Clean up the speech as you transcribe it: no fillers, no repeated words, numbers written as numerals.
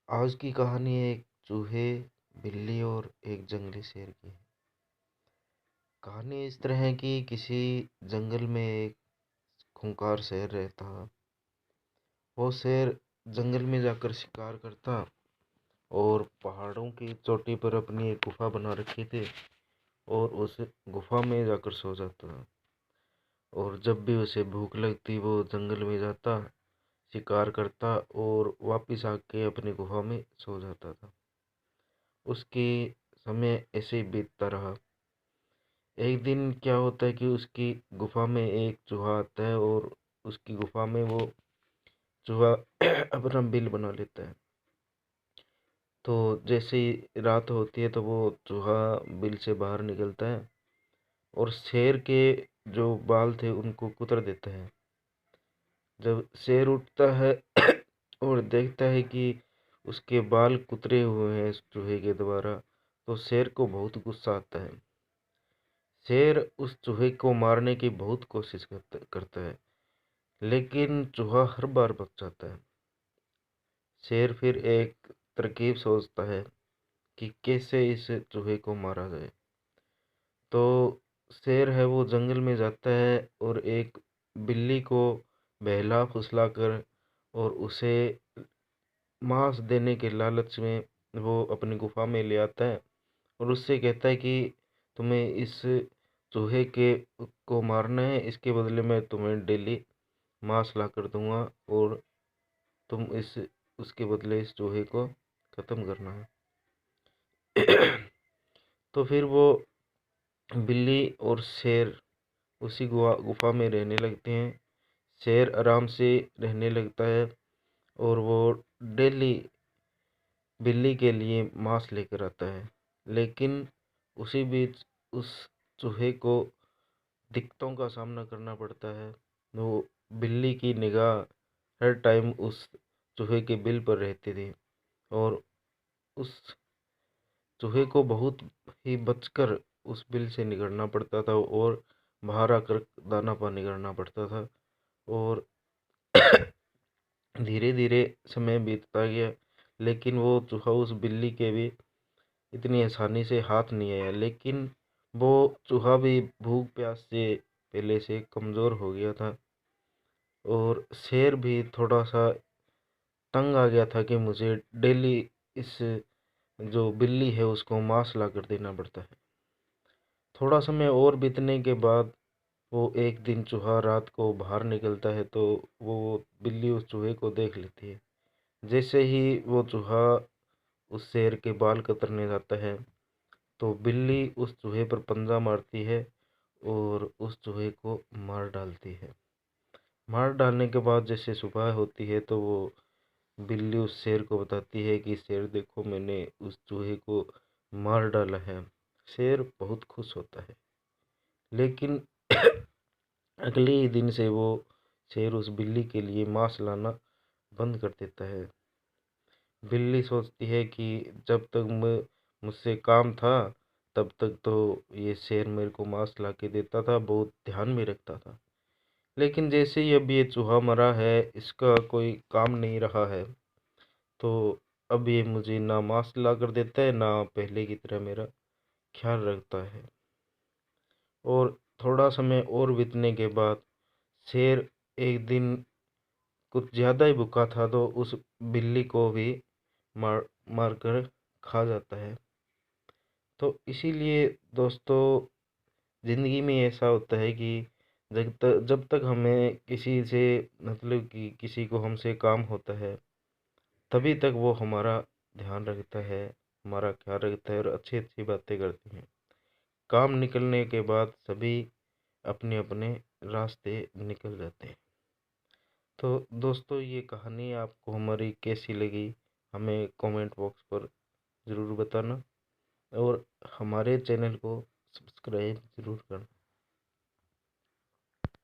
आज की कहानी एक चूहे, बिल्ली और एक जंगली शेर की है। कहानी इस तरह है कि किसी जंगल में एक खूंखार शेर रहता। वो शेर जंगल में जाकर शिकार करता और पहाड़ों की चोटी पर अपनी एक गुफा बना रखी थी और उस गुफा में जाकर सो जाता। और जब भी उसे भूख लगती वो जंगल में जाता, शिकार करता और वापिस आके अपनी गुफा में सो जाता था। उसकी समय ऐसे ही बीतता रहा। एक दिन क्या होता है कि उसकी गुफा में एक चूहा आता है और उसकी गुफा में वो चूहा अपना बिल बना लेता है। तो जैसे ही रात होती है तो वो चूहा बिल से बाहर निकलता है और शेर के जो बाल थे उनको कुतर देता है। जब शेर उठता है और देखता है कि उसके बाल कुतरे हुए हैं इस चूहे के द्वारा, तो शेर को बहुत गुस्सा आता है। शेर उस चूहे को मारने की बहुत कोशिश करता है, लेकिन चूहा हर बार बच जाता है। शेर फिर एक तरकीब सोचता है कि कैसे इस चूहे को मारा जाए। तो शेर है वो जंगल में जाता है और एक बिल्ली को बहला फुसला कर और उसे मांस देने के लालच में वो अपनी गुफा में ले आता है और उससे कहता है कि तुम्हें इस चूहे के को मारना है, इसके बदले में तुम्हें डेली मांस ला कर दूंगा और तुम इस उसके बदले इस चूहे को ख़त्म करना है। तो फिर वो बिल्ली और शेर उसी गुफा में रहने लगते हैं। शेर आराम से रहने लगता है और वो डेली बिल्ली के लिए मांस लेकर आता है। लेकिन उसी बीच उस चूहे को दिक्कतों का सामना करना पड़ता है। वो बिल्ली की निगाह हर टाइम उस चूहे के बिल पर रहती थी और उस चूहे को बहुत ही बचकर उस बिल से निकलना पड़ता था और बाहर आकर दाना पानी करना पड़ता था। और धीरे धीरे समय बीतता गया, लेकिन वो चूहा उस बिल्ली के भी इतनी आसानी से हाथ नहीं आया। लेकिन वो चूहा भी भूख प्यास से पहले से कमज़ोर हो गया था और शेर भी थोड़ा सा तंग आ गया था कि मुझे डेली इस जो बिल्ली है उसको मांस ला कर देना पड़ता है। थोड़ा समय और बीतने के बाद वो एक दिन चूहा रात को बाहर निकलता है तो वो बिल्ली उस चूहे को देख लेती है। जैसे ही वो चूहा उस शेर के बाल कतरने जाता है तो बिल्ली उस चूहे पर पंजा मारती है और उस चूहे को मार डालती है। मार डालने के बाद जैसे सुबह होती है तो वो बिल्ली उस शेर को बताती है कि शेर देखो मैंने उस चूहे को मार डाला है। शेर बहुत खुश होता है, लेकिन अगले ही दिन से वो शेर उस बिल्ली के लिए मांस लाना बंद कर देता है। बिल्ली सोचती है कि जब तक मैं मुझसे काम था तब तक तो ये शेर मेरे को मांस ला के देता था, बहुत ध्यान में रखता था। लेकिन जैसे ही अब ये चूहा मरा है, इसका कोई काम नहीं रहा है, तो अब ये मुझे ना मांस ला कर देता है ना पहले की तरह मेरा ख्याल रखता है। और थोड़ा समय और बीतने के बाद शेर एक दिन कुछ ज़्यादा ही भूखा था तो उस बिल्ली को भी मार मार कर खा जाता है। तो इसीलिए दोस्तों, ज़िंदगी में ऐसा होता है कि जब तक हमें किसी से मतलब कि किसी को हमसे काम होता है, तभी तक वो हमारा ध्यान रखता है, हमारा ख्याल रखता है और अच्छी अच्छी बातें करते हैं। काम निकलने के बाद सभी अपने अपने रास्ते निकल जाते हैं। तो दोस्तों, ये कहानी आपको हमारी कैसी लगी, हमें कमेंट बॉक्स पर ज़रूर बताना और हमारे चैनल को सब्सक्राइब ज़रूर करना।